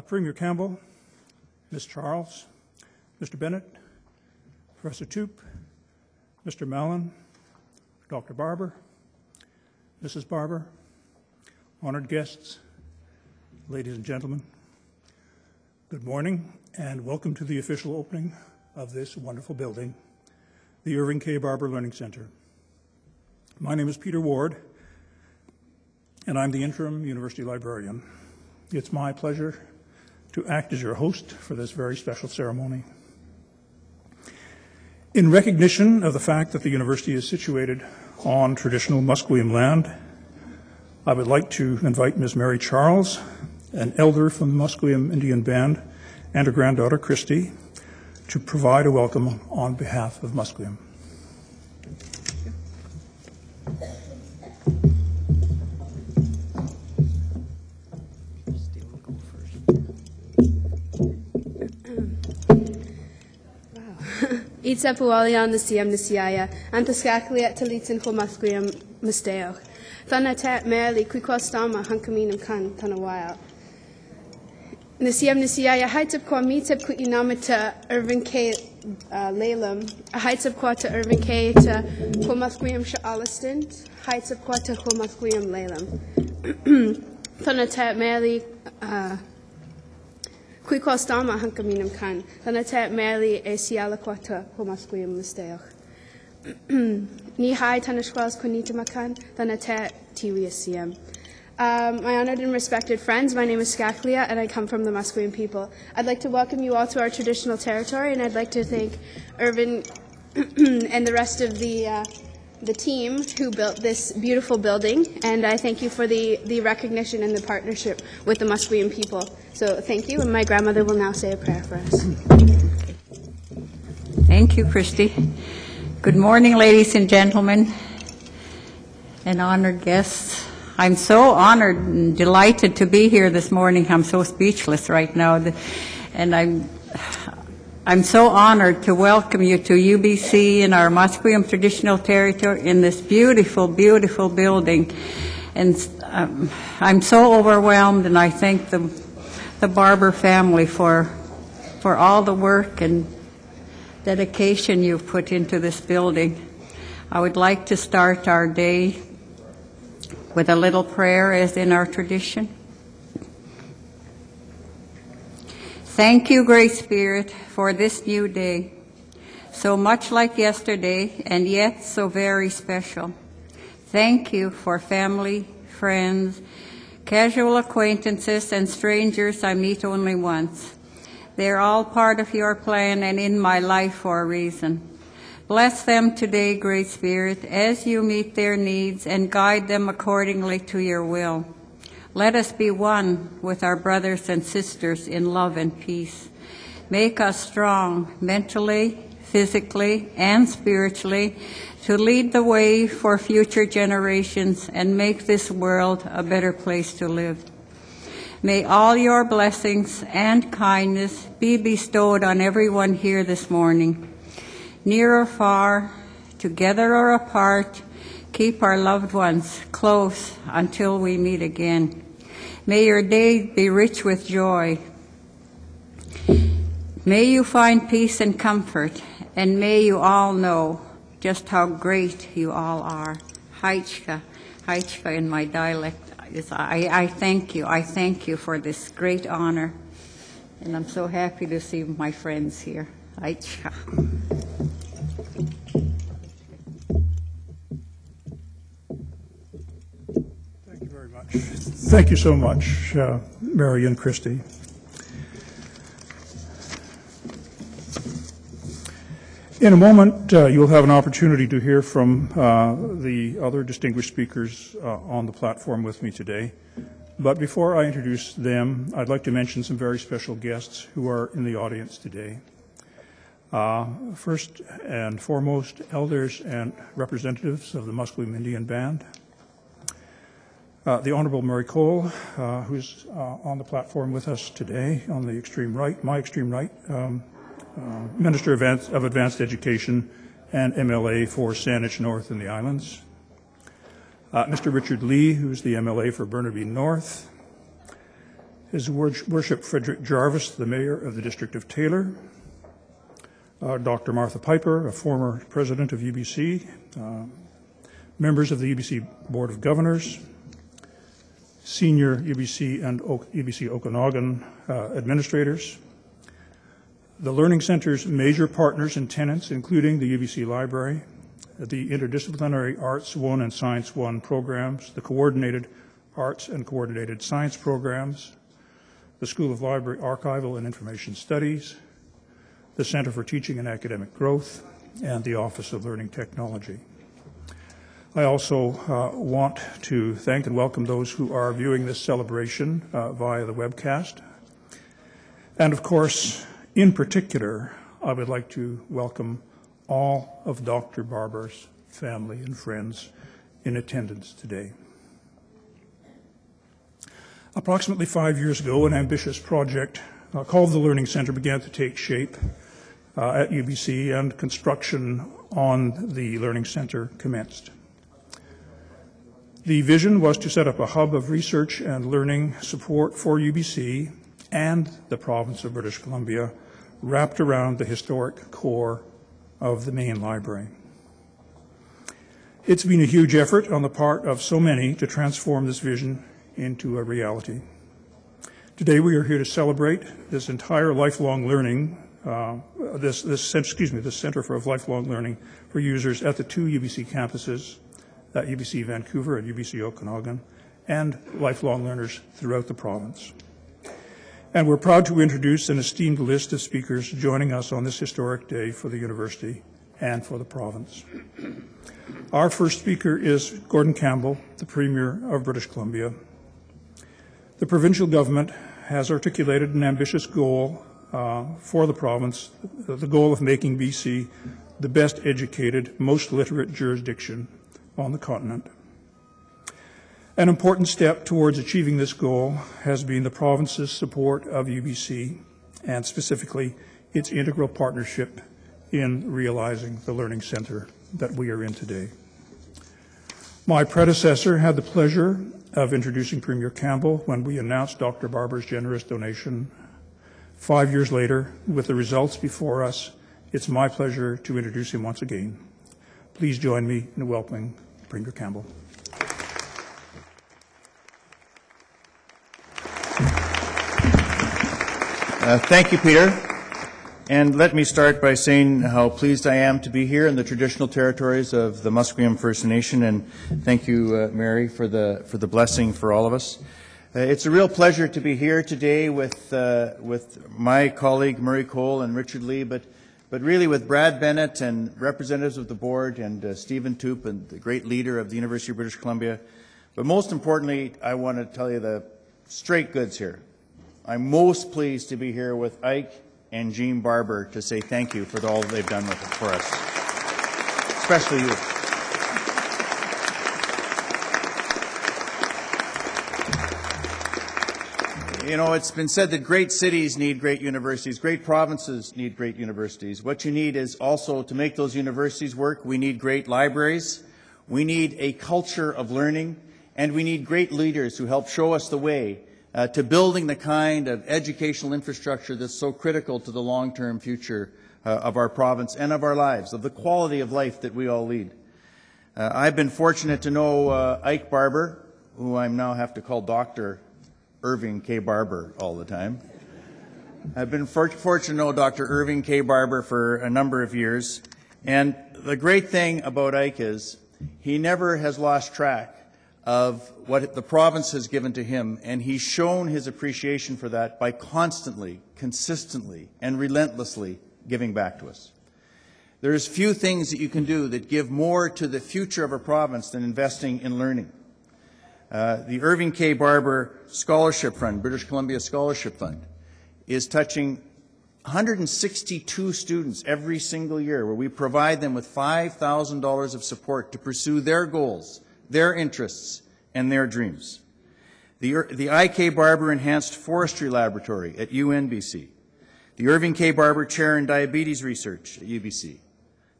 Premier Campbell, Ms. Charles, Mr. Bennett, Professor Toop, Mr. Mallon, Dr. Barber, Mrs. Barber, honored guests, ladies and gentlemen, good morning and welcome to the official opening of this wonderful building, the Irving K. Barber Learning Center. My name is Peter Ward, and I'm the interim university librarian. It's my pleasure to act as your host for this very special ceremony. In recognition of the fact that the university is situated on traditional Musqueam land, I would like to invite Ms. Mary Charles, an elder from the Musqueam Indian Band, and her granddaughter, Christy, to provide a welcome on behalf of Musqueam. Itza pualian nisiam nisiaya, antaskakliat talitin ho Musqueam misteo. Thana tat merli quiquastama hankaminum kan tanawile. Nisiam nisiaya haitip kwa mitip ku inamita Irving K. Laylam, haitip kwa ta Irving K. ta ho Musqueam sha'alistint, haitip kwa ta ho Musqueam Laylam. Thana tat merli Quiquastama hankaminum kan, thana tat merli e siala quata ho Musqueam listeoch. Ni hai tanashquals konita makan, thana tat tiwiasiam. My honored and respected friends, my name is Skaklia and I come from the Musqueam people. I'd like to welcome you all to our traditional territory, and I'd like to thank Irving and the rest of the team who built this beautiful building, and I thank you for the recognition and the partnership with the Musqueam people. So thank you, and my grandmother will now say a prayer for us. Thank you, Christy. Good morning, ladies and gentlemen, and honored guests. I'm so honored and delighted to be here this morning. I'm so speechless right now, and I'm so honored to welcome you to UBC in our Musqueam traditional territory in this beautiful, beautiful building. And I'm so overwhelmed, and I thank the Barber family for all the work and dedication you've put into this building. I would like to start our day with a little prayer as in our tradition. Thank you, Great Spirit, for this new day, so much like yesterday and yet so very special. Thank you for family, friends, casual acquaintances, and strangers I meet only once. They're all part of your plan and in my life for a reason. Bless them today, Great Spirit, as you meet their needs and guide them accordingly to your will. Let us be one with our brothers and sisters in love and peace. Make us strong mentally, physically, and spiritually to lead the way for future generations and make this world a better place to live. May all your blessings and kindness be bestowed on everyone here this morning. Near or far, together or apart, keep our loved ones close until we meet again. May your day be rich with joy. May you find peace and comfort, and may you all know just how great you all are. Haichka in my dialect. I thank you for this great honor, and I'm so happy to see my friends here. Haichka. Thank you very much. Thank you so much, Mary and Christy. In a moment, you'll have an opportunity to hear from the other distinguished speakers on the platform with me today. But before I introduce them, I'd like to mention some very special guests who are in the audience today. First and foremost, elders and representatives of the Musqueam Indian Band. The Honorable Mary Cole, who's on the platform with us today on the extreme right, my extreme right, Minister of Advanced Education and MLA for Saanich North and the Islands. Mr. Richard Lee, who's the MLA for Burnaby North, His Worship Frederick Jarvis, the Mayor of the District of Taylor, Dr. Martha Piper, a former president of UBC, members of the UBC Board of Governors, senior UBC and UBC Okanagan administrators, the Learning Center's major partners and tenants, including the UBC Library, the Interdisciplinary Arts 1 and Science 1 programs, the Coordinated Arts and Coordinated Science programs, the School of Library, Archival and Information Studies, the Center for Teaching and Academic Growth, and the Office of Learning Technology. I also want to thank and welcome those who are viewing this celebration via the webcast. And of course, in particular, I would like to welcome all of Dr. Barber's family and friends in attendance today. Approximately 5 years ago, an ambitious project called the Learning Center began to take shape at UBC, and construction on the Learning Center commenced. The vision was to set up a hub of research and learning support for UBC and the province of British Columbia, wrapped around the historic core of the main library. It's been a huge effort on the part of so many to transform this vision into a reality. Today we are here to celebrate this entire lifelong learning, this Center for Lifelong Learning for users at the two UBC campuses, at UBC Vancouver and UBC Okanagan, and lifelong learners throughout the province. And we're proud to introduce an esteemed list of speakers joining us on this historic day for the university and for the province. Our first speaker is Gordon Campbell, the Premier of British Columbia. The provincial government has articulated an ambitious goal for the province, the goal of making BC the best educated, most literate jurisdiction on the continent. An important step towards achieving this goal has been the province's support of UBC, and specifically its integral partnership in realizing the Learning Center that we are in today. My predecessor had the pleasure of introducing Premier Campbell when we announced Dr. Barber's generous donation. 5 years later, with the results before us, it's my pleasure to introduce him once again. Please join me in welcoming Premier Campbell. Thank you, Peter. And let me start by saying how pleased I am to be here in the traditional territories of the Musqueam First Nation, and thank you, Mary, for the blessing for all of us. It's a real pleasure to be here today with my colleague Murray Cole and Richard Lee, but really with Brad Bennett and representatives of the board and Stephen Toop, and the great leader of the University of British Columbia. But most importantly, I want to tell you the straight goods here. I'm most pleased to be here with Ike and Jean Barber to say thank you for all they've done for us, especially you. You know, it's been said that great cities need great universities, great provinces need great universities. What you need is also, to make those universities work, we need great libraries, we need a culture of learning, and we need great leaders who help show us the way to building the kind of educational infrastructure that's so critical to the long-term future of our province and of our lives, of the quality of life that we all lead. I've been fortunate to know Ike Barber, who I now have to call Dr. Irving K. Barber all the time. I've been fortunate to know Dr. Irving K. Barber for a number of years, and the great thing about Ike is he never has lost track of what the province has given to him, and he's shown his appreciation for that by constantly, consistently, and relentlessly giving back to us. There's few things that you can do that give more to the future of a province than investing in learning. The Irving K. Barber Scholarship Fund, British Columbia Scholarship Fund, is touching 162 students every single year, where we provide them with $5,000 of support to pursue their goals, their interests, and their dreams. The I.K. Barber Enhanced Forestry Laboratory at UNBC, the Irving K. Barber Chair in Diabetes Research at UBC,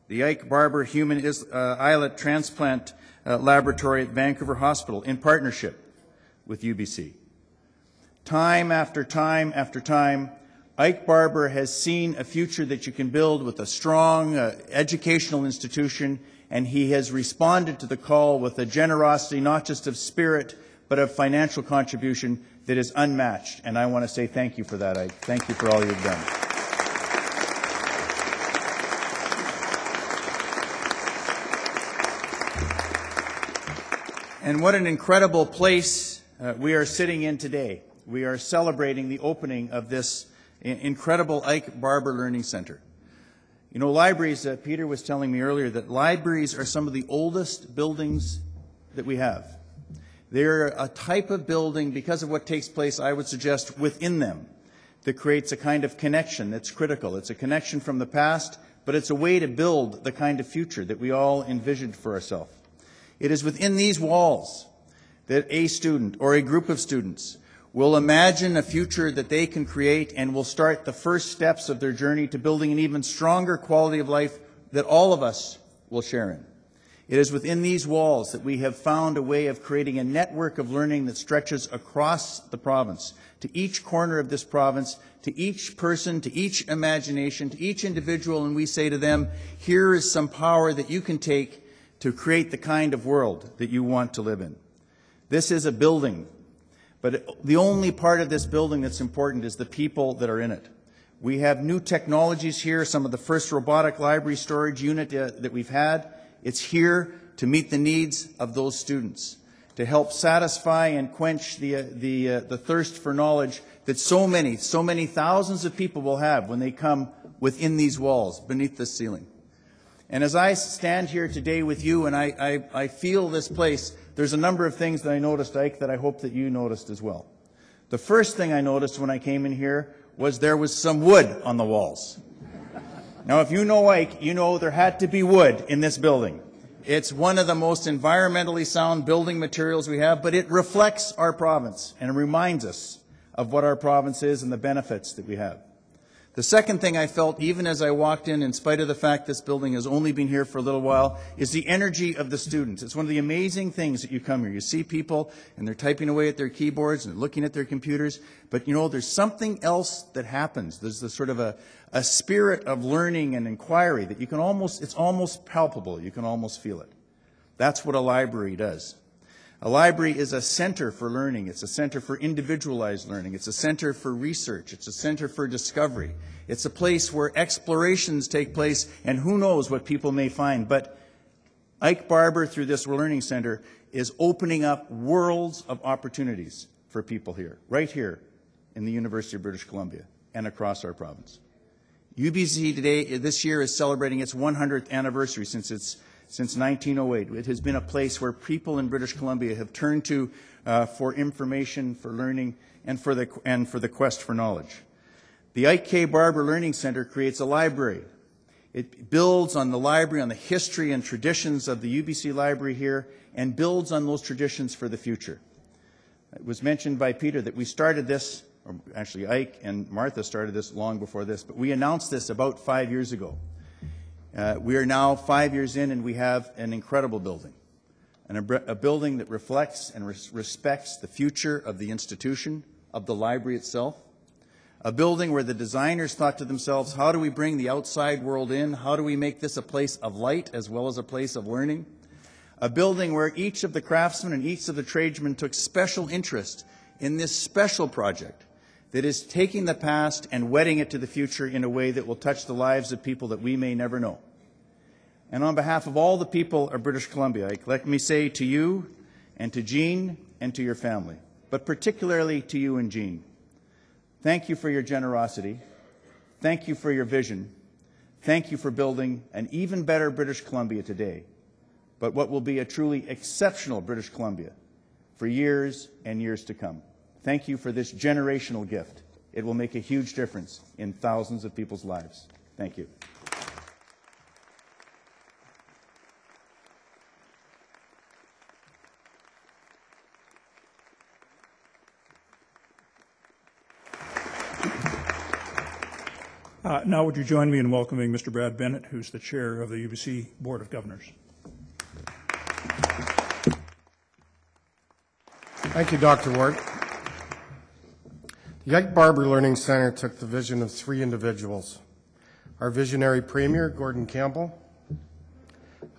the Ike Barber Human Islet Transplant Laboratory at Vancouver Hospital in partnership with UBC. Time after time after time, Ike Barber has seen a future that you can build with a strong educational institution, and he has responded to the call with a generosity not just of spirit, but of financial contribution that is unmatched. And I want to say thank you for that, Ike. Thank you for all you've done. And what an incredible place we are sitting in today. We are celebrating the opening of this incredible Ike Barber Learning Center. You know, libraries, Peter was telling me earlier that libraries are some of the oldest buildings that we have. They're a type of building, because of what takes place, I would suggest, within them, that creates a kind of connection that's critical. It's a connection from the past, but it's a way to build the kind of future that we all envisioned for ourselves. It is within these walls that a student or a group of students will imagine a future that they can create and will start the first steps of their journey to building an even stronger quality of life that all of us will share in. It is within these walls that we have found a way of creating a network of learning that stretches across the province, to each corner of this province, to each person, to each imagination, to each individual, and we say to them, here is some power that you can take to create the kind of world that you want to live in. This is a building, but the only part of this building that's important is the people that are in it. We have new technologies here, some of the first robotic library storage unit that we've had. It's here to meet the needs of those students, to help satisfy and quench the thirst for knowledge that so many thousands of people will have when they come within these walls, beneath this ceiling. And as I stand here today with you and I feel this place, there's a number of things that I noticed, Ike, that I hope that you noticed as well. The first thing I noticed when I came in here was there was some wood on the walls. Now, if you know Ike, you know there had to be wood in this building. It's one of the most environmentally sound building materials we have, but it reflects our province and it reminds us of what our province is and the benefits that we have. The second thing I felt, even as I walked in spite of the fact this building has only been here for a little while, is the energy of the students. It's one of the amazing things that you come here. You see people, and they're typing away at their keyboards and looking at their computers, but you know, there's something else that happens. There's this sort of a spirit of learning and inquiry that you can it's almost palpable. You can almost feel it. That's what a library does. A library is a center for learning. It's a center for individualized learning. It's a center for research. It's a center for discovery. It's a place where explorations take place, and who knows what people may find. But Ike Barber, through this learning center, is opening up worlds of opportunities for people here, right here in the University of British Columbia and across our province. UBC today, this year, is celebrating its 100th anniversary since 1908. It has been a place where people in British Columbia have turned to for information, for learning, and for the quest for knowledge. The Ike Barber Learning Center creates a library. It builds on the library, on the history and traditions of the UBC library here, and builds on those traditions for the future. It was mentioned by Peter that we started this, or actually Ike and Martha started this long before this, but we announced this about 5 years ago. We are now 5 years in, and we have an incredible building, and a building that reflects and respects the future of the institution, of the library itself, a building where the designers thought to themselves, how do we bring the outside world in? How do we make this a place of light as well as a place of learning? A building where each of the craftsmen and each of the tradesmen took special interest in this special project that is taking the past and wedding it to the future in a way that will touch the lives of people that we may never know. And on behalf of all the people of British Columbia, let me say to you and to Jean and to your family, but particularly to you and Jean, thank you for your generosity. Thank you for your vision. Thank you for building an even better British Columbia today, but what will be a truly exceptional British Columbia for years and years to come. Thank you for this generational gift. It will make a huge difference in thousands of people's lives. Thank you. Now would you join me in welcoming Mr. Brad Bennett, who's the chair of the UBC Board of Governors. Thank you, Dr. Ward. The Ike Barber Learning Center took the vision of three individuals: our visionary premier, Gordon Campbell,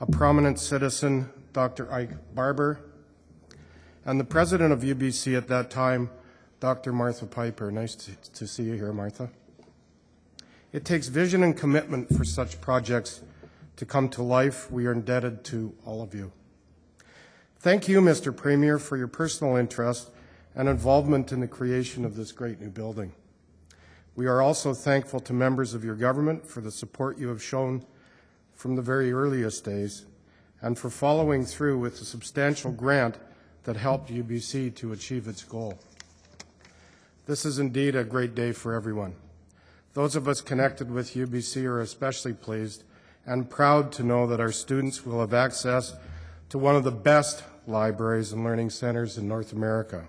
a prominent citizen, Dr. Ike Barber, and the president of UBC at that time, Dr. Martha Piper. Nice to see you here, Martha. It takes vision and commitment for such projects to come to life. We are indebted to all of you. Thank you, Mr. Premier, for your personal interest and involvement in the creation of this great new building. We are also thankful to members of your government for the support you have shown from the very earliest days and for following through with the substantial grant that helped UBC to achieve its goal. This is indeed a great day for everyone. Those of us connected with UBC are especially pleased and proud to know that our students will have access to one of the best libraries and learning centers in North America.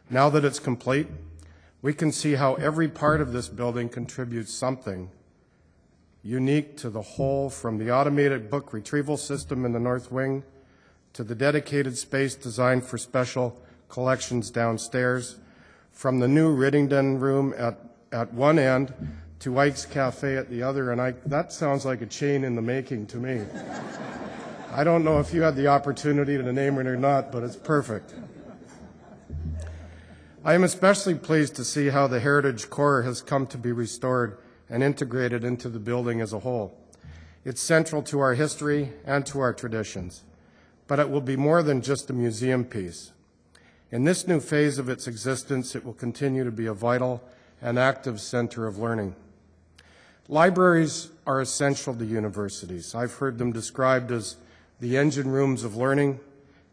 Now that it's complete, we can see how every part of this building contributes something unique to the whole, from the automated book retrieval system in the North Wing to the dedicated space designed for special collections downstairs, from the new Riddington room at one end to Ike's Cafe at the other, and that sounds like a chain in the making to me. I don't know if you had the opportunity to name it or not, but it's perfect. I am especially pleased to see how the heritage core has come to be restored and integrated into the building as a whole. It's central to our history and to our traditions, but it will be more than just a museum piece. In this new phase of its existence, it will continue to be a vital and active center of learning. Libraries are essential to universities. I've heard them described as the engine rooms of learning,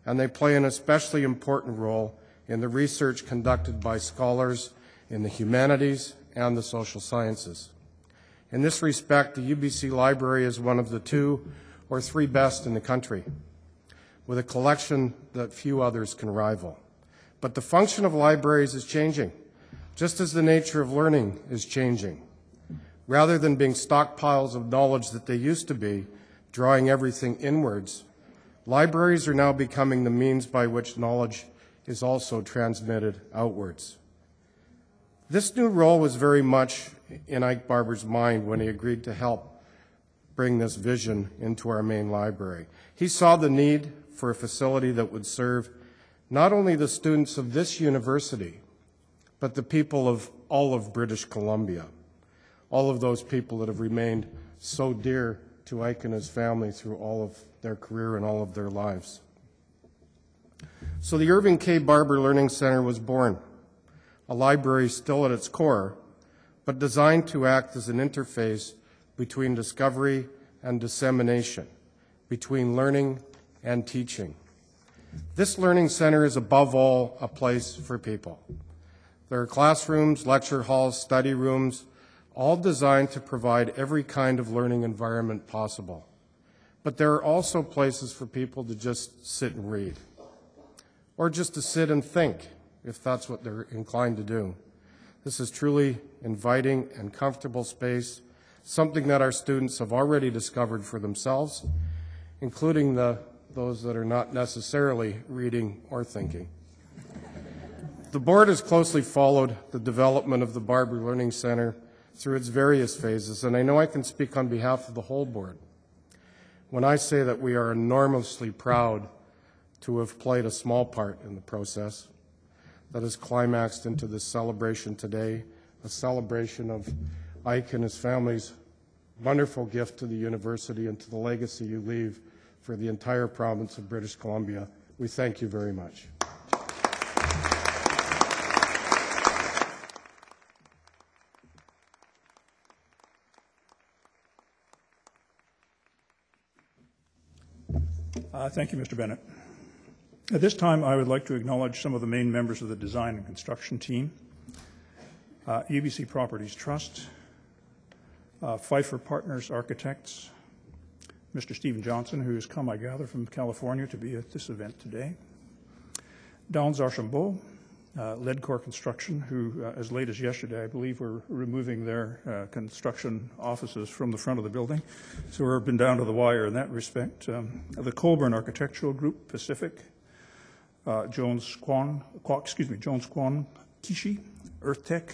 and they play an especially important role in the research conducted by scholars in the humanities and the social sciences. In this respect, the UBC Library is one of the 2 or 3 best in the country, with a collection that few others can rival. But the function of libraries is changing, just as the nature of learning is changing. Rather than being stockpiles of knowledge that they used to be, drawing everything inwards, libraries are now becoming the means by which knowledge is also transmitted outwards. This new role was very much in Ike Barber's mind when he agreed to help bring this vision into our main library. He saw the need for a facility that would serve not only the students of this university, but the people of all of British Columbia, all of those people that have remained so dear to Ike and his family through all of their career and all of their lives. So the Irving K. Barber Learning Center was born, a library still at its core, but designed to act as an interface between discovery and dissemination, between learning and teaching. This learning center is above all a place for people. There are classrooms, lecture halls, study rooms, all designed to provide every kind of learning environment possible. But there are also places for people to just sit and read, or just to sit and think, if that's what they're inclined to do. This is truly inviting and comfortable space, something that our students have already discovered for themselves, including those that are not necessarily reading or thinking. The board has closely followed the development of the Barber Learning Center through its various phases, and I know I can speak on behalf of the whole board when I say that we are enormously proud to have played a small part in the process that has climaxed into this celebration today, a celebration of Ike and his family's wonderful gift to the university and to the legacy you leave for the entire province of British Columbia. We thank you very much. Thank you, Mr. Bennett. At this time, I would like to acknowledge some of the main members of the design and construction team. UBC Properties Trust, Pfeiffer Partners Architects, Mr. Stephen Johnson, who has come, I gather, from California to be at this event today, Downs Archambault, Leadcore Construction, who, as late as yesterday, I believe, were removing their construction offices from the front of the building. So we've been down to the wire in that respect. The Colburn Architectural Group, Pacific, Jones Kwan Kishi, Earth Tech,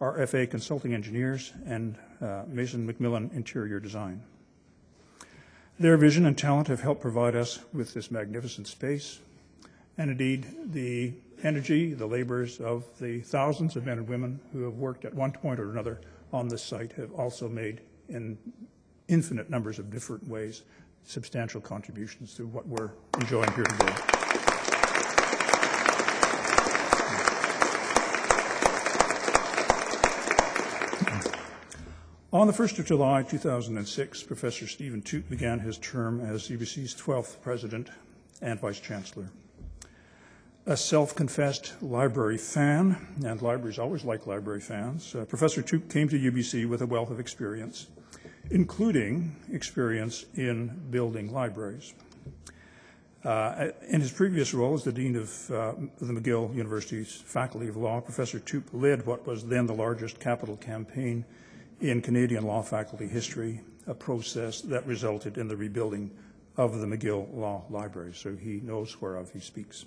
RFA Consulting Engineers, and Mason McMillan Interior Design. Their vision and talent have helped provide us with this magnificent space, and indeed the energy, the labors of the thousands of men and women who have worked at one point or another on this site have also made, in infinite numbers of different ways, substantial contributions to what we're enjoying here today. On the 1st of July, 2006, Professor Stephen Toote began his term as UBC's 12th President and Vice Chancellor. A self-confessed library fan, and libraries always like library fans, Professor Toote came to UBC with a wealth of experience, including experience in building libraries. In his previous role as the Dean of the McGill University's Faculty of Law, Professor Toote led what was then the largest capital campaign in Canadian law faculty history, a process that resulted in the rebuilding of the McGill Law Library, so he knows whereof he speaks.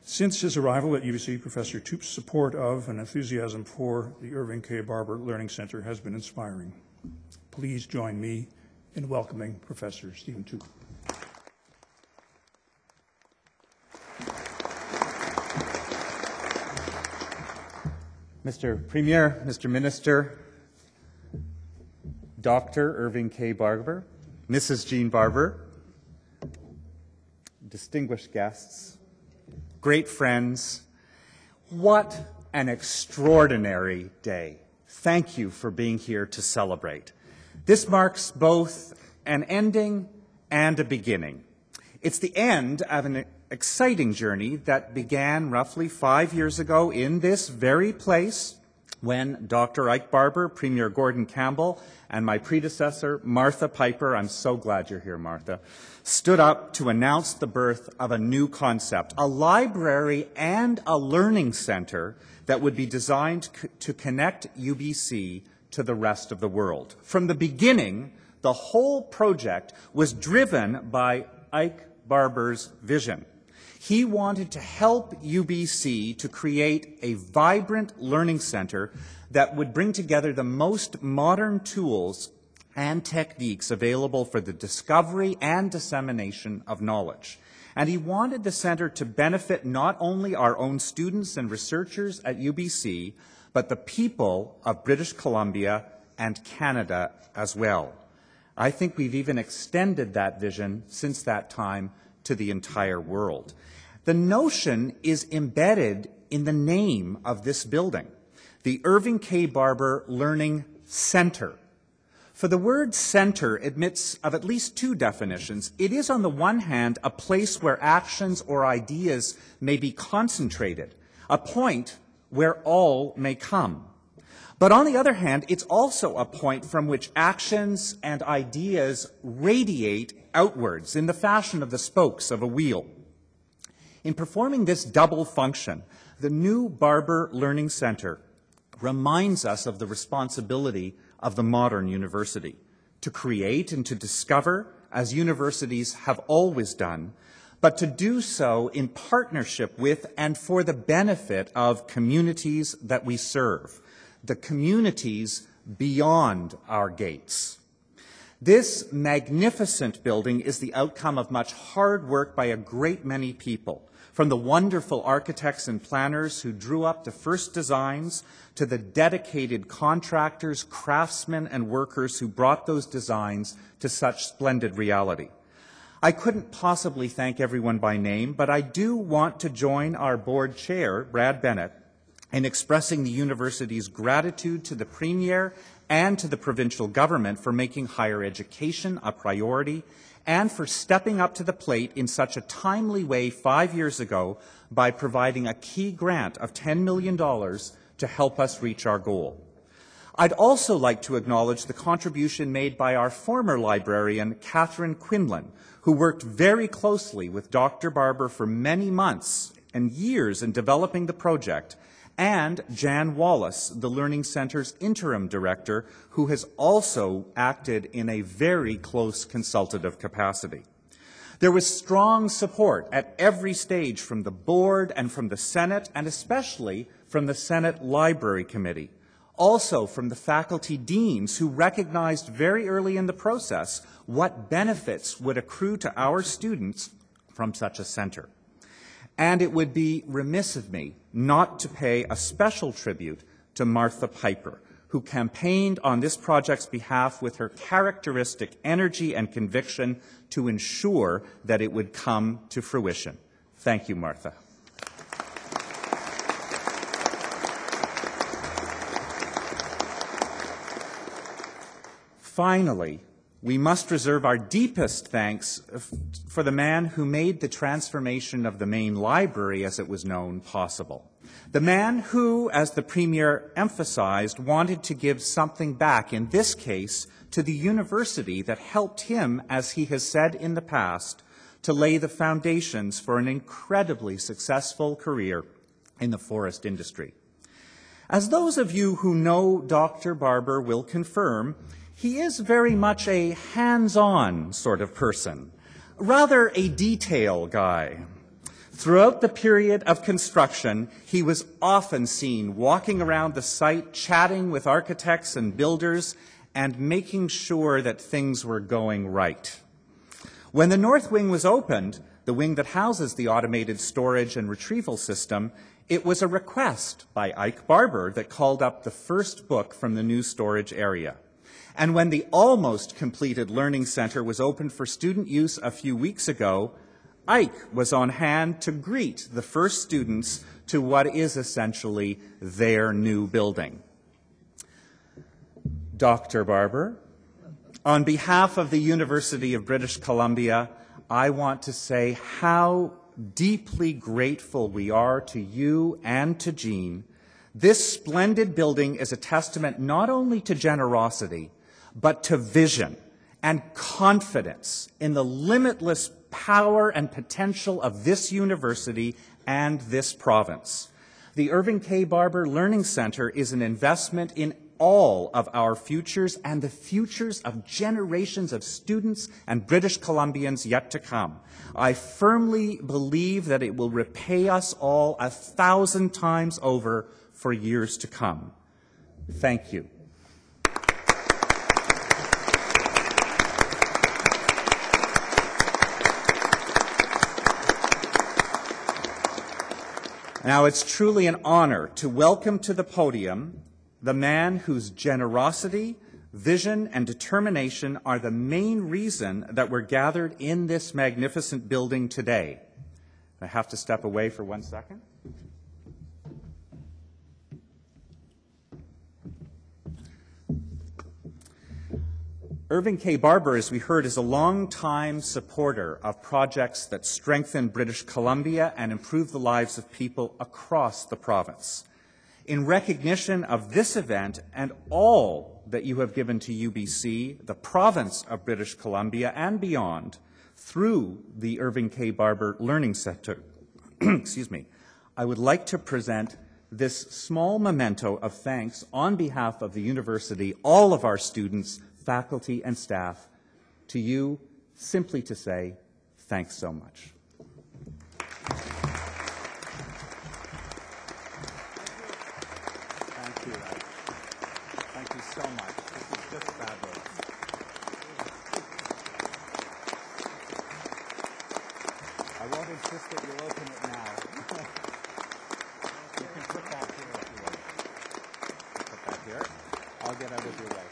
Since his arrival at UBC, Professor Toote's support of and enthusiasm for the Irving K. Barber Learning Center has been inspiring. Please join me in welcoming Professor Stephen Toote. Mr. Premier, Mr. Minister, Dr. Irving K. Barber, Mrs. Jean Barber, distinguished guests, great friends, what an extraordinary day. Thank you for being here to celebrate. This marks both an ending and a beginning. It's the end of an exciting journey that began roughly 5 years ago in this very place when Dr. Ike Barber, Premier Gordon Campbell, and my predecessor, Martha Piper, I'm so glad you're here, Martha, stood up to announce the birth of a new concept, a library and a learning center that would be designed to connect UBC to the rest of the world. From the beginning, the whole project was driven by Ike Barber's vision. He wanted to help UBC to create a vibrant learning center that would bring together the most modern tools and techniques available for the discovery and dissemination of knowledge. And he wanted the center to benefit not only our own students and researchers at UBC, but the people of British Columbia and Canada as well. I think we've even extended that vision since that time to the entire world. The notion is embedded in the name of this building, the Irving K. Barber Learning Center. For the word center admits of at least two definitions. It is, on the one hand, a place where actions or ideas may be concentrated, a point where all may come. But on the other hand, it's also a point from which actions and ideas radiate outwards in the fashion of the spokes of a wheel. In performing this double function, the new Barber Learning Center reminds us of the responsibility of the modern university, to create and to discover, as universities have always done, but to do so in partnership with and for the benefit of communities that we serve, the communities beyond our gates. This magnificent building is the outcome of much hard work by a great many people, from the wonderful architects and planners who drew up the first designs to the dedicated contractors, craftsmen, and workers who brought those designs to such splendid reality. I couldn't possibly thank everyone by name, but I do want to join our board chair, Brad Bennett, in expressing the university's gratitude to the Premier and to the provincial government for making higher education a priority and for stepping up to the plate in such a timely way 5 years ago by providing a key grant of $10 million to help us reach our goal. I'd also like to acknowledge the contribution made by our former librarian, Catherine Quinlan, who worked very closely with Dr. Barber for many months and years in developing the project, and Jan Wallace, the Learning Center's interim director, who has also acted in a very close consultative capacity. There was strong support at every stage from the board and from the Senate, and especially from the Senate Library Committee. Also from the faculty deans, who recognized very early in the process what benefits would accrue to our students from such a center. And it would be remiss of me not to pay a special tribute to Martha Piper, who campaigned on this project's behalf with her characteristic energy and conviction to ensure that it would come to fruition. Thank you, Martha. Finally, we must reserve our deepest thanks for the man who made the transformation of the main library, as it was known, possible. The man who, as the Premier emphasized, wanted to give something back, in this case, to the university that helped him, as he has said in the past, to lay the foundations for an incredibly successful career in the forest industry. As those of you who know Dr. Barber will confirm, he is very much a hands-on sort of person, rather a detail guy. Throughout the period of construction, he was often seen walking around the site, chatting with architects and builders, and making sure that things were going right. When the north wing was opened, the wing that houses the automated storage and retrieval system, it was a request by Ike Barber that called up the first book from the new storage area. And when the almost completed Learning Center was opened for student use a few weeks ago, Ike was on hand to greet the first students to what is essentially their new building. Dr. Barber, on behalf of the University of British Columbia, I want to say how deeply grateful we are to you and to Jean. This splendid building is a testament not only to generosity, but to vision and confidence in the limitless power and potential of this university and this province. The Irving K. Barber Learning Center is an investment in all of our futures and the futures of generations of students and British Columbians yet to come. I firmly believe that it will repay us all 1,000 times over for years to come. Thank you. Now, it's truly an honor to welcome to the podium the man whose generosity, vision, and determination are the main reason that we're gathered in this magnificent building today. I have to step away for 1 second. Irving K. Barber, as we heard, is a long-time supporter of projects that strengthen British Columbia and improve the lives of people across the province. In recognition of this event and all that you have given to UBC, the province of British Columbia, and beyond, through the Irving K. Barber Learning Center, excuse me, I would like to present this small memento of thanks on behalf of the university, all of our students, faculty, and staff, to you, simply to say, thanks so much. Thank you, Ike. Thank you so much. This is just fabulous. I won't insist that you open it now. You can put that here if you want. Put that here. I'll get out of your way.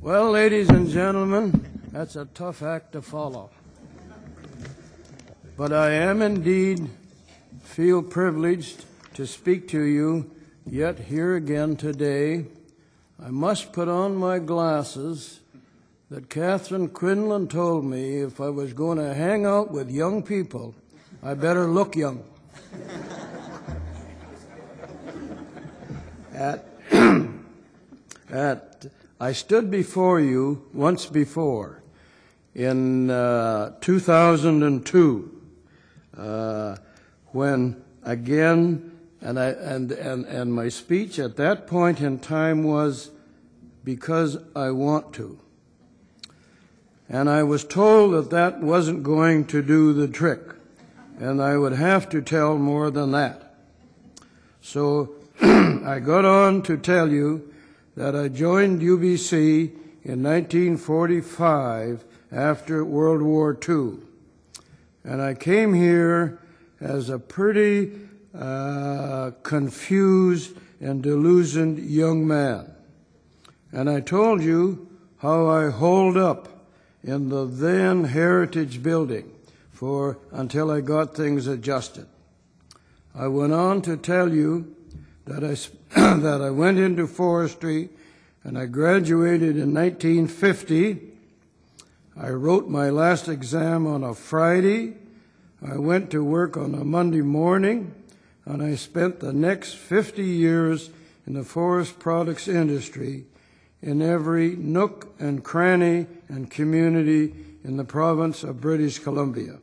Well, ladies and gentlemen, that's a tough act to follow. But I am indeed feel privileged to speak to you yet here again today. I must put on my glasses that Catherine Quinlan told me if I was going to hang out with young people, I better look young. I stood before you once before in 2002 when again, and my speech at that point in time was because I want to. And I was told that that wasn't going to do the trick, and I would have to tell more than that. So I got on to tell you that I joined UBC in 1945 after World War II. And I came here as a pretty confused and delusioned young man. And I told you how I holed up in the then Heritage Building until I got things adjusted. I went on to tell you that that I went into forestry and I graduated in 1950. I wrote my last exam on a Friday. I went to work on a Monday morning, and I spent the next 50 years in the forest products industry in every nook and cranny and community in the province of British Columbia.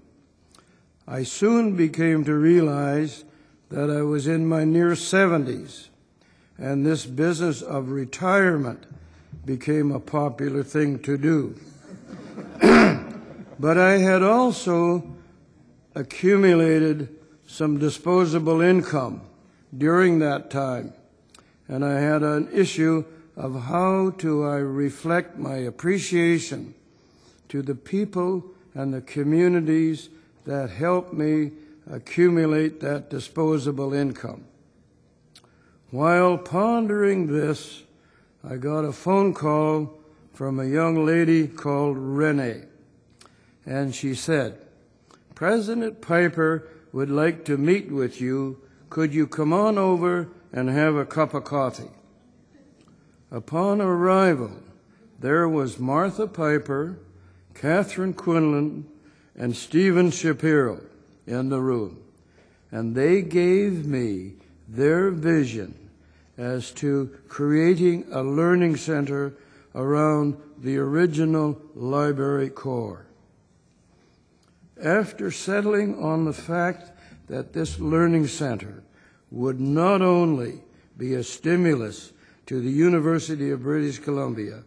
I soon became to realize that I was in my near 70s, and this business of retirement became a popular thing to do. But I had also accumulated some disposable income during that time, and I had an issue of how do I reflect my appreciation to the people and the communities that helped me accumulate that disposable income. While pondering this, I got a phone call from a young lady called Renee, and she said, "President Piper would like to meet with you. Could you come on over and have a cup of coffee?" Upon arrival, there was Martha Piper, Catherine Quinlan, and Stephen Shapiro in the room, and they gave me their vision as to creating a learning center around the original library core. After settling on the fact that this learning center would not only be a stimulus to the University of British Columbia,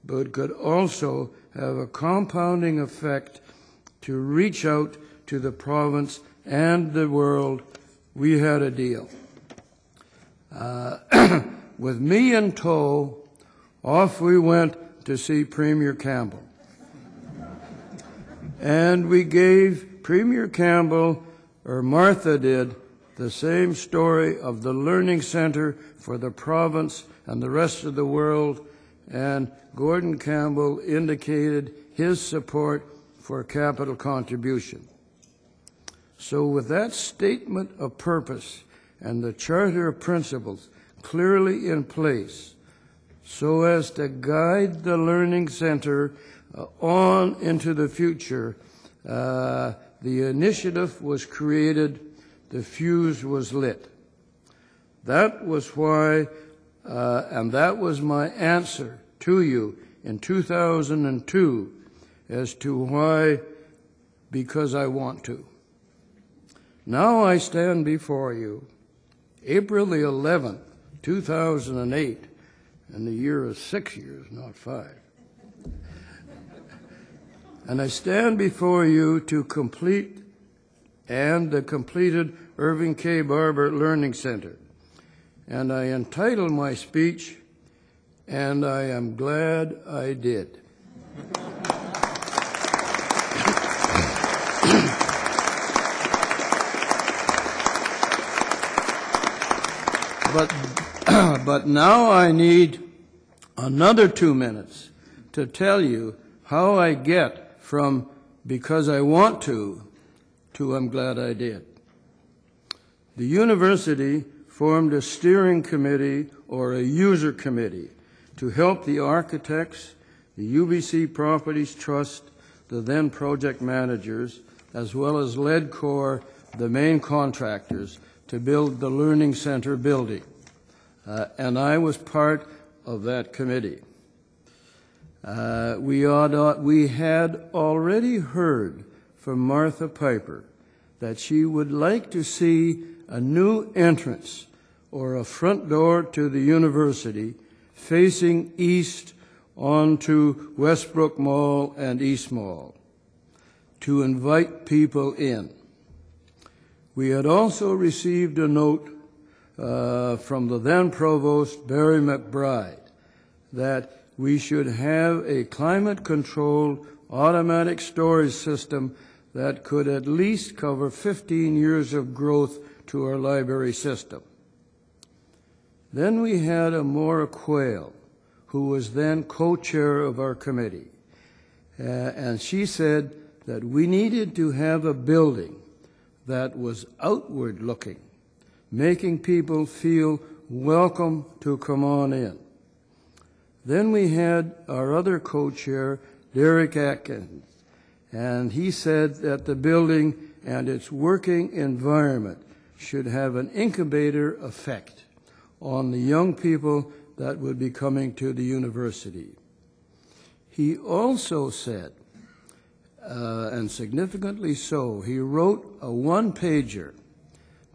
but could also have a compounding effect to reach out to the province and the world, we had a deal. With me in tow, off we went to see Premier Campbell. And we gave Premier Campbell, or Martha did, the same story of the learning center for the province and the rest of the world, and Gordon Campbell indicated his support for capital contribution. So with that statement of purpose and the Charter of Principles clearly in place, so as to guide the Learning Center on into the future, the initiative was created, the fuse was lit. That was why, and that was my answer to you in 2002 as to why, because I want to. Now I stand before you, April the 11th, 2008, and the year is 6 years, not 5. And I stand before you to complete the completed Irving K. Barber Learning Center. And I entitle my speech, "And I Am Glad I Did." But now I need another 2 minutes to tell you how I get from "because I want to" "I'm glad I did." The university formed a steering committee or a user committee to help the architects, the UBC Properties Trust, the then project managers, as well as LEDCOR, the main contractors, to build the Learning Center building. And I was part of that committee. We had already heard from Martha Piper that she would like to see a new entrance or a front door to the university facing east onto Westbrook Mall and East Mall to invite people in. We had also received a note from the then provost, Barry McBride, that we should have a climate-controlled automatic storage system that could at least cover 15 years of growth to our library system. Then we had Amora Quayle, who was then co-chair of our committee, and she said that we needed to have a building that was outward-looking, making people feel welcome to come on in. Then we had our other co-chair, Derek Atkins, and he said that the building and its working environment should have an incubator effect on the young people that would be coming to the university. He also said, and significantly so, he wrote a one-pager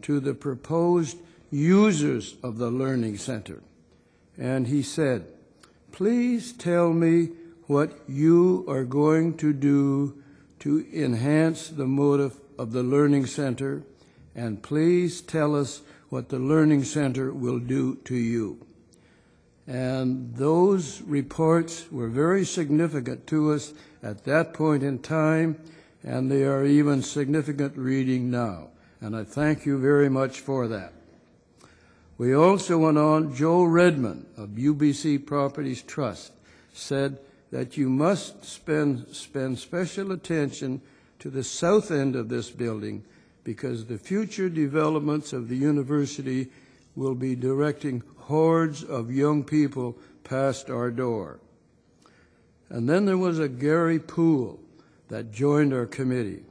to the proposed users of the Learning Center, and he said, "Please tell me what you are going to do to enhance the motive of the Learning Center, and please tell us what the Learning Center will do to you." And those reports were very significant to us at that point in time, and they are even significant reading now. And I thank you very much for that. We also went on, Joe Redmond of UBC Properties Trust said that you must spend special attention to the south end of this building because the future developments of the university will be directing hordes of young people past our door. And then there was a Gary Poole that joined our committee.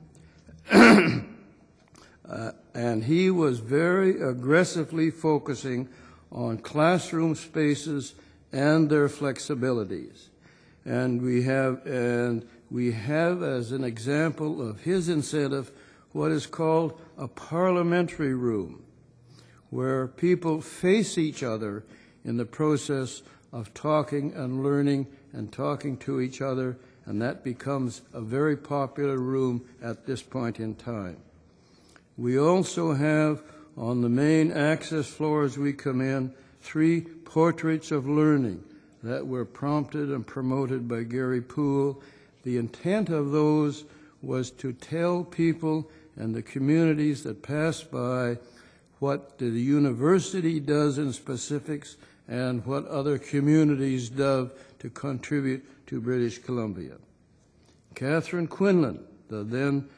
And he was very aggressively focusing on classroom spaces and their flexibilities. And we have as an example of his incentive what is called a parliamentary room, where people face each other in the process of talking and learning and talking to each other, and that becomes a very popular room at this point in time. We also have, on the main access floor as we come in, 3 portraits of learning that were prompted and promoted by Gary Poole. The intent of those was to tell people and the communities that pass by what the university does in specifics and what other communities do to contribute to British Columbia. Catherine Quinlan then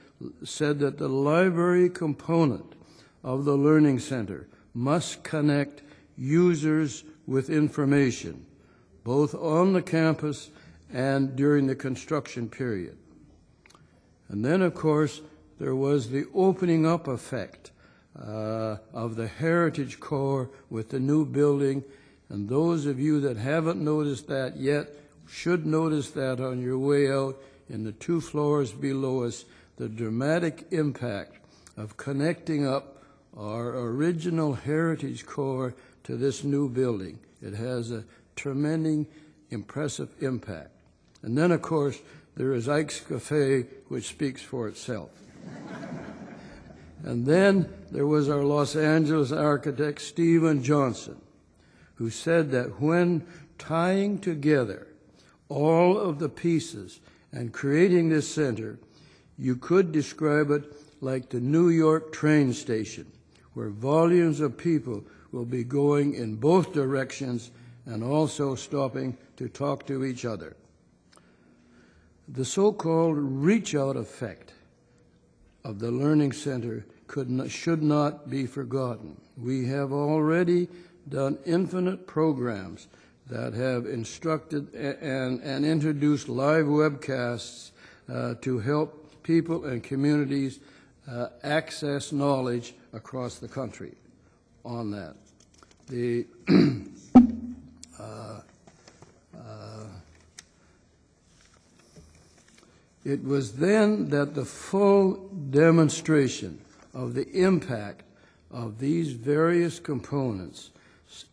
said that the library component of the Learning Center must connect users with information, both on the campus and during the construction period. And then, of course, there was the opening up effect of the Heritage Core with the new building, and those of you that haven't noticed that yet should notice that on your way out in the 2 floors below us, the dramatic impact of connecting up our original Heritage Core to this new building. It has a tremendous, impressive impact. And then, of course, there is Ike's Cafe, which speaks for itself. And then there was our Los Angeles architect, Stephen Johnson, who said that when tying together all of the pieces and creating this center, you could describe it like the New York train station, where volumes of people will be going in both directions and also stopping to talk to each other. The so-called reach-out effect of the Learning Center should not be forgotten. We have already done infinite programs that have instructed and introduced live webcasts to help people and communities access knowledge across the country on that. It was then that the full demonstration of the impact of these various components,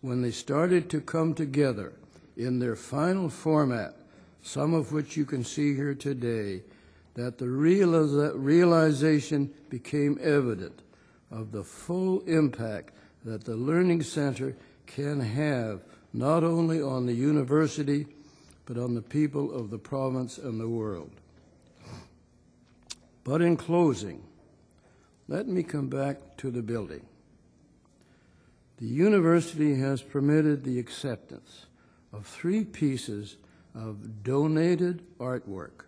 when they started to come together in their final format, some of which you can see here today, that the realization became evident of the full impact that the Learning Center can have not only on the university, but on the people of the province and the world. But in closing, let me come back to the building. The university has permitted the acceptance of 3 pieces of donated artwork,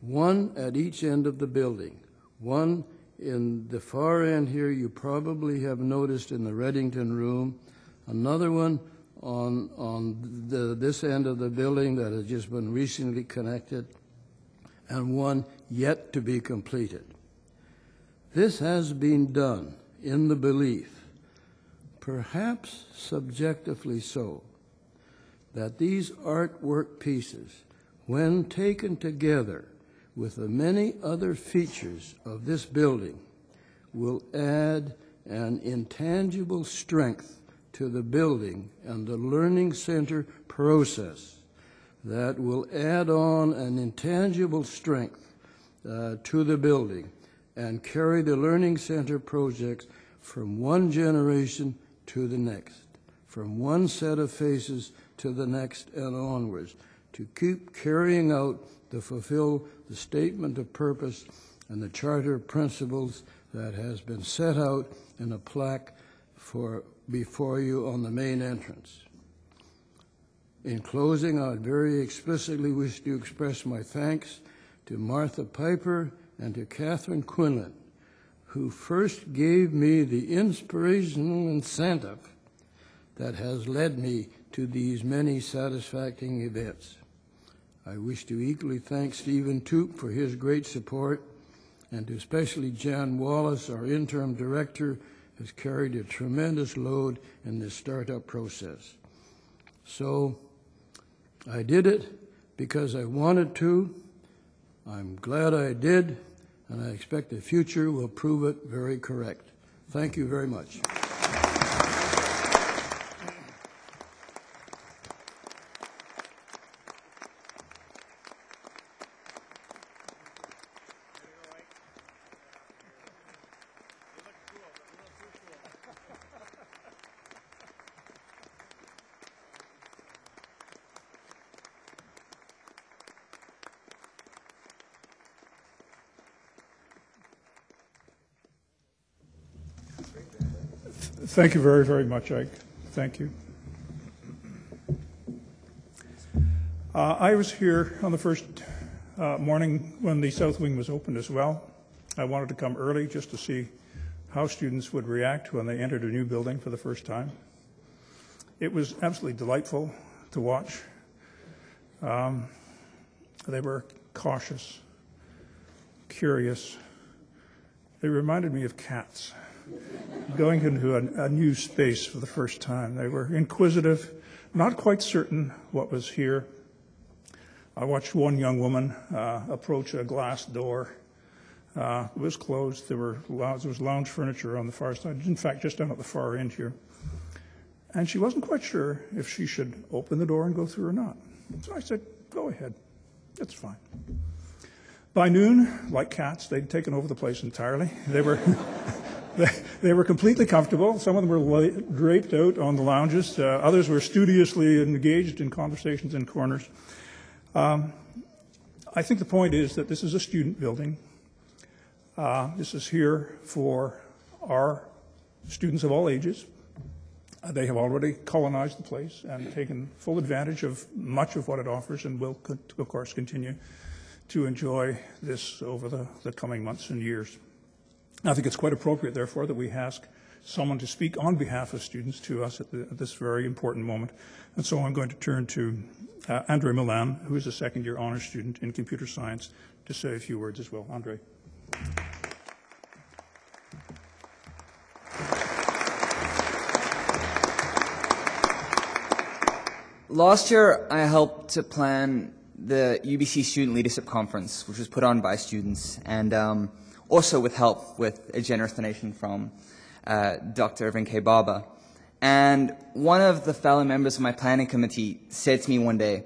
one at each end of the building. One in the far end here you probably have noticed in the Reddington room, another one on this end of the building that has just been recently connected, and one yet to be completed. This has been done in the belief, perhaps subjectively so, that these artwork pieces, when taken together with the many other features of this building, will add an intangible strength to the building and the Learning Center process that will add on an intangible strength to the building and carry the Learning Center projects from one generation to the next, from one set of faces to the next and onwards, to keep carrying out to fulfill the statement of purpose and the charter of principles that has been set out in a plaque before you on the main entrance. In closing, I very explicitly wish to express my thanks to Martha Piper and to Catherine Quinlan, who first gave me the inspirational incentive that has led me to these many satisfying events. I wish to equally thank Stephen Toop for his great support, and to especially Jan Wallace, our interim director, has carried a tremendous load in this startup process. So I did it because I wanted to. I'm glad I did, and I expect the future will prove it very correct. Thank you very much. Thank you very, very much, Ike. Thank you. I was here on the first morning when the South Wing was opened as well. I wanted to come early just to see how students would react when they entered a new building for the first time. It was absolutely delightful to watch. They were cautious, curious. They reminded me of cats going into a new space for the first time. They were inquisitive, not quite certain what was here. I watched one young woman approach a glass door. It was closed. There was lounge furniture on the far side, in fact, just down at the far end here. And she wasn't quite sure if she should open the door and go through or not. So I said, go ahead. It's fine. By noon, like cats, they'd taken over the place entirely. They were they were completely comfortable. Some of them were draped out on the lounges. Others were studiously engaged in conversations in corners. I think the point is that this is a student building. This is here for our students of all ages. They have already colonized the place and taken full advantage of much of what it offers, and will, of course, continue to enjoy this over the coming months and years. I think it's quite appropriate, therefore, that we ask someone to speak on behalf of students to us at this very important moment. And so I'm going to turn to Andre Milan, who is a second-year honors student in computer science, to say a few words as well. Andre. Last year, I helped to plan the UBC Student Leadership Conference, which was put on by students, and also with help with a generous donation from Dr. Irving K. Barber. And one of the fellow members of my planning committee said to me one day,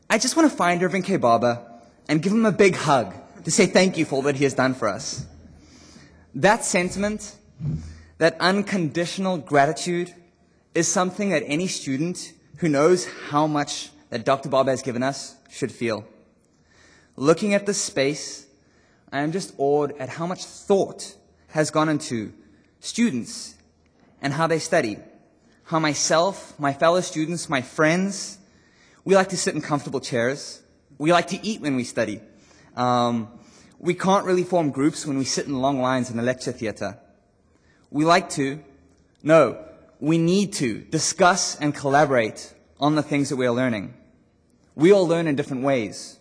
I just want to find Irving K. Barber and give him a big hug to say thank you for all that he has done for us. That sentiment, that unconditional gratitude, is something that any student who knows how much that Dr. Barber has given us should feel. Looking at this space, I am just awed at how much thought has gone into students and how they study. How myself, my fellow students, my friends, we like to sit in comfortable chairs. We like to eat when we study. We can't really form groups when we sit in long lines in a lecture theater. We need to discuss and collaborate on the things that we are learning. We all learn in different ways.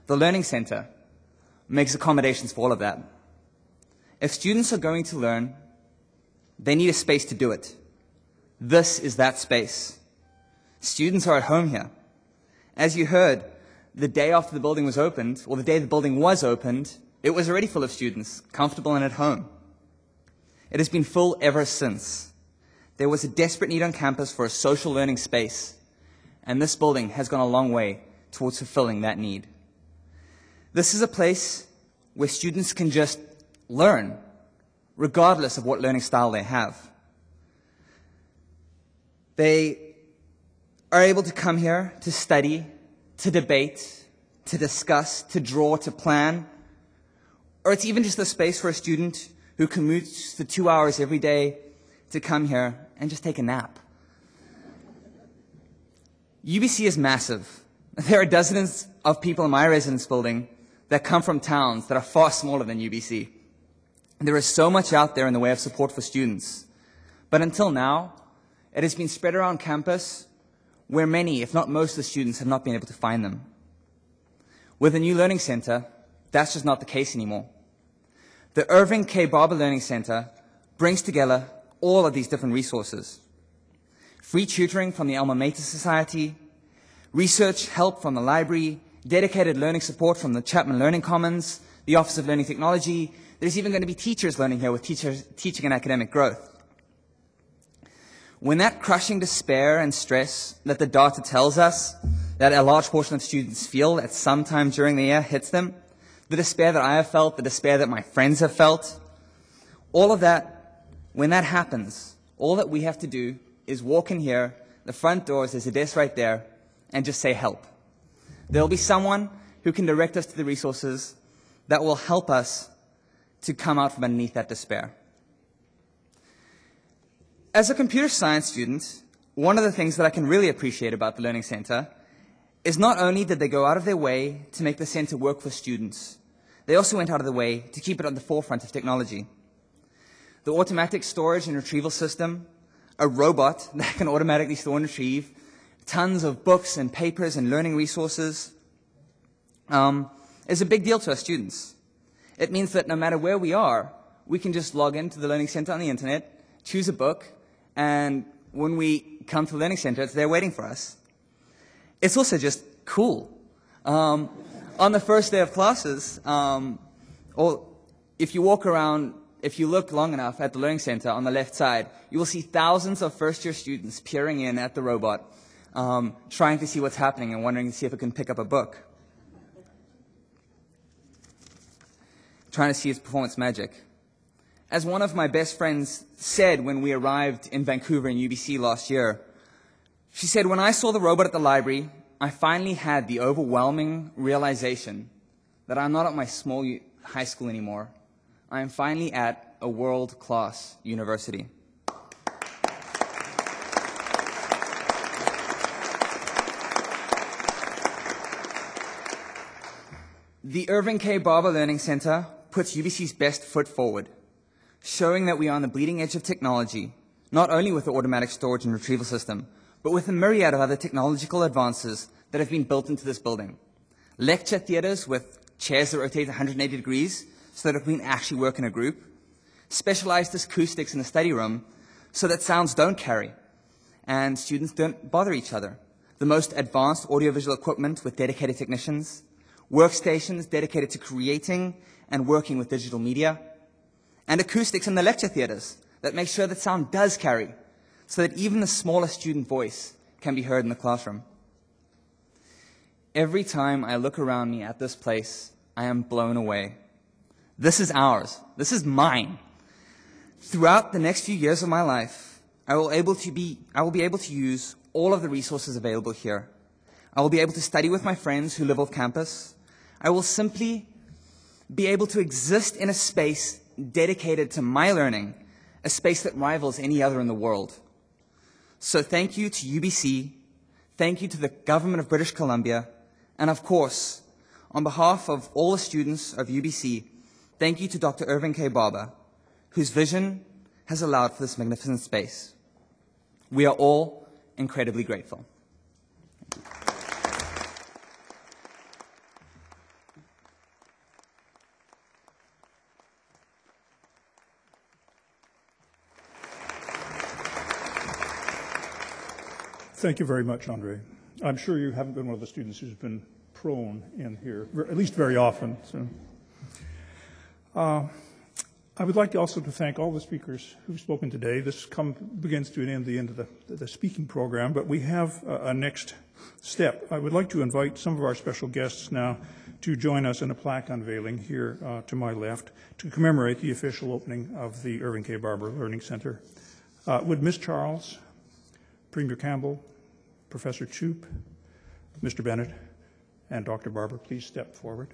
The Learning Center makes accommodations for all of that. If students are going to learn, they need a space to do it. This is that space. Students are at home here. As you heard, the day after the building was opened, or the day the building was opened, it was already full of students, comfortable and at home. It has been full ever since. There was a desperate need on campus for a social learning space, and this building has gone a long way towards fulfilling that need. This is a place where students can just learn, regardless of what learning style they have. They are able to come here to study, to debate, to discuss, to draw, to plan, or it's even just a space for a student who commutes for 2 hours every day to come here and just take a nap. UBC is massive. There are dozens of people in my residence building that come from towns that are far smaller than UBC. There is so much out there in the way of support for students. But until now, it has been spread around campus where many, if not most of the students have not been able to find them. With the new Learning Center, that's just not the case anymore. The Irving K. Barber Learning Center brings together all of these different resources. Free tutoring from the Alma Mater Society, research help from the library, dedicated learning support from the Chapman Learning Commons, the Office of Learning Technology. There's even going to be teachers learning here with teaching and academic growth. When that crushing despair and stress that the data tells us that a large portion of students feel at some time during the year hits them, the despair that I have felt, the despair that my friends have felt, all of that, when that happens, all that we have to do is walk in here, the front doors, there's a desk right there, and just say help. There'll be someone who can direct us to the resources that will help us to come out from underneath that despair. As a computer science student, one of the things that I can really appreciate about the Learning Center is not only did they go out of their way to make the center work for students, they also went out of their way to keep it on the forefront of technology. The automatic storage and retrieval system, a robot that can automatically store and retrieve tons of books and papers and learning resources, is a big deal to our students. It means that no matter where we are, we can just log into the Learning Center on the internet, choose a book, and when we come to the Learning Center, it's there waiting for us. It's also just cool. On the first day of classes, or if you walk around, if you look long enough at the Learning Center on the left side, you will see thousands of first-year students peering in at the robot, trying to see what's happening and wondering to see if it can pick up a book. Trying to see its performance magic. As one of my best friends said when we arrived in Vancouver in UBC last year, she said, when I saw the robot at the library, I finally had the overwhelming realization that I'm not at my small high school anymore. I am finally at a world-class university. The Irving K. Barber Learning Center puts UBC's best foot forward, showing that we are on the bleeding edge of technology, not only with the automatic storage and retrieval system, but with a myriad of other technological advances that have been built into this building. Lecture theaters with chairs that rotate 180 degrees so that we can actually work in a group. Specialized acoustics in the study room so that sounds don't carry and students don't bother each other. the most advanced audiovisual equipment with dedicated technicians, workstations dedicated to creating and working with digital media, and acoustics in the lecture theaters that make sure that sound does carry, so that even the smallest student voice can be heard in the classroom. Every time I look around me at this place, I am blown away. This is ours. This is mine. Throughout the next few years of my life, I will be able to use all of the resources available here. I will be able to study with my friends who live off campus. I will simply be able to exist in a space dedicated to my learning, a space that rivals any other in the world. So thank you to UBC, thank you to the government of British Columbia, and of course, on behalf of all the students of UBC, thank you to Dr. Irving K. Barber, whose vision has allowed for this magnificent space. We are all incredibly grateful. Thank you very much, Andre. I'm sure you haven't been one of the students who's been prone in here, at least very often. So, I would like also to thank all the speakers who've spoken today. This begins to an end the end of the speaking program, but we have a next step. I would like to invite some of our special guests now to join us in a plaque unveiling here to my left to commemorate the official opening of the Irving K. Barber Learning Center. Would Ms. Charles, Premier Campbell, Professor Choop, Mr. Bennett, and Dr. Barber please step forward?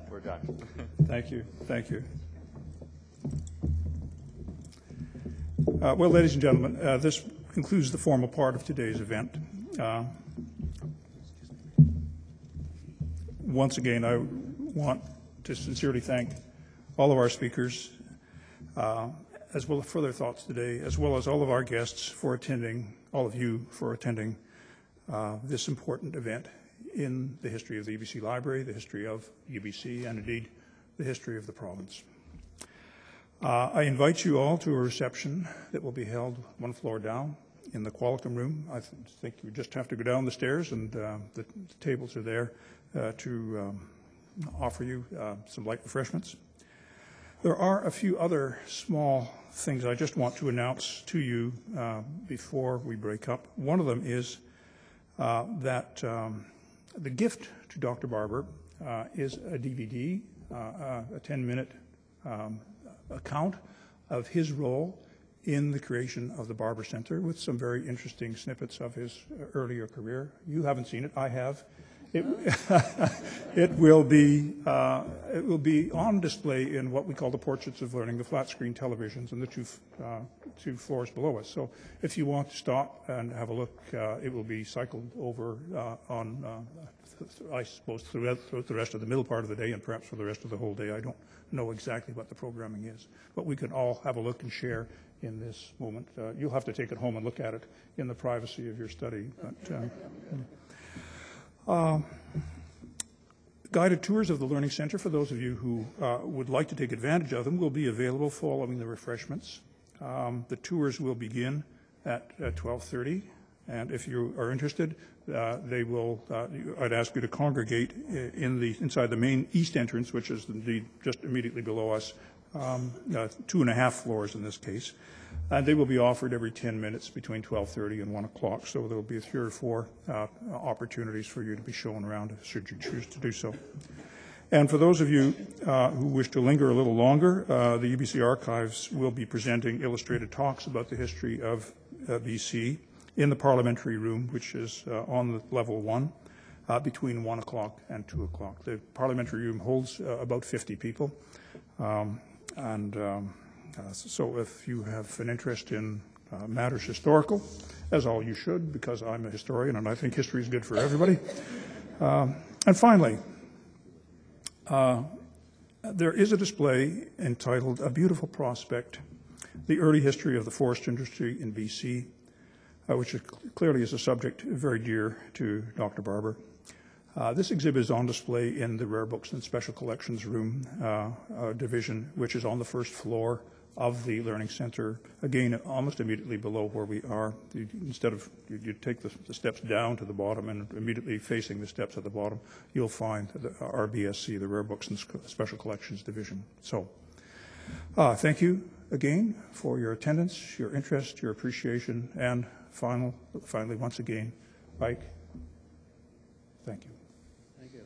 We're done. Thank you. Thank you. Well, ladies and gentlemen, this concludes the formal part of today's event. Once again, I want to sincerely thank all of our speakers, as well for their thoughts today, as well as all of our guests for attending, all of you for attending this important event in the history of the UBC Library, the history of UBC, and indeed the history of the province. I invite you all to a reception that will be held one floor down in the Qualicum room. I think you just have to go down the stairs, and the tables are there to offer you some light refreshments. There are a few other small things I just want to announce to you before we break up. One of them is that the gift to Dr. Barber is a DVD, a 10-minute account of his role in the creation of the Barber Center with some very interesting snippets of his earlier career. You haven't seen it, I have. It will be on display in what we call the Portraits of Learning, the flat screen televisions, and the two floors below us. So if you want to stop and have a look, it will be cycled over I suppose throughout the rest of the middle part of the day, and perhaps for the rest of the whole day. I don't know exactly what the programming is, but we can all have a look and share in this moment. You'll have to take it home and look at it in the privacy of your study. But, guided tours of the Learning Center, for those of you who would like to take advantage of them, will be available following the refreshments. The tours will begin at 12:30, and if you are interested, I'd ask you to congregate inside the main east entrance, which is indeed just immediately below us, 2.5 floors in this case. And they will be offered every 10 minutes between 12:30 and 1 o'clock. So there will be 3 or 4 opportunities for you to be shown around should you choose to do so. And for those of you who wish to linger a little longer, the UBC Archives will be presenting illustrated talks about the history of BC in the parliamentary room, which is on the level 1, between 1 o'clock and 2 o'clock. The parliamentary room holds about 50 people. So if you have an interest in matters historical, as all you should, because I'm a historian and I think history is good for everybody. And finally, there is a display entitled A Beautiful Prospect, the Early History of the Forest Industry in BC, which clearly is a subject very dear to Dr. Barber. This exhibit is on display in the Rare Books and Special Collections Room division, which is on the first floor of the Learning Center, again, almost immediately below where we are. Instead of, you take the steps down to the bottom, and immediately facing the steps at the bottom, you'll find the RBSC, the Rare Books and Special Collections Division. So, thank you again for your attendance, your interest, your appreciation, and finally, once again, Ike, thank you. Thank you.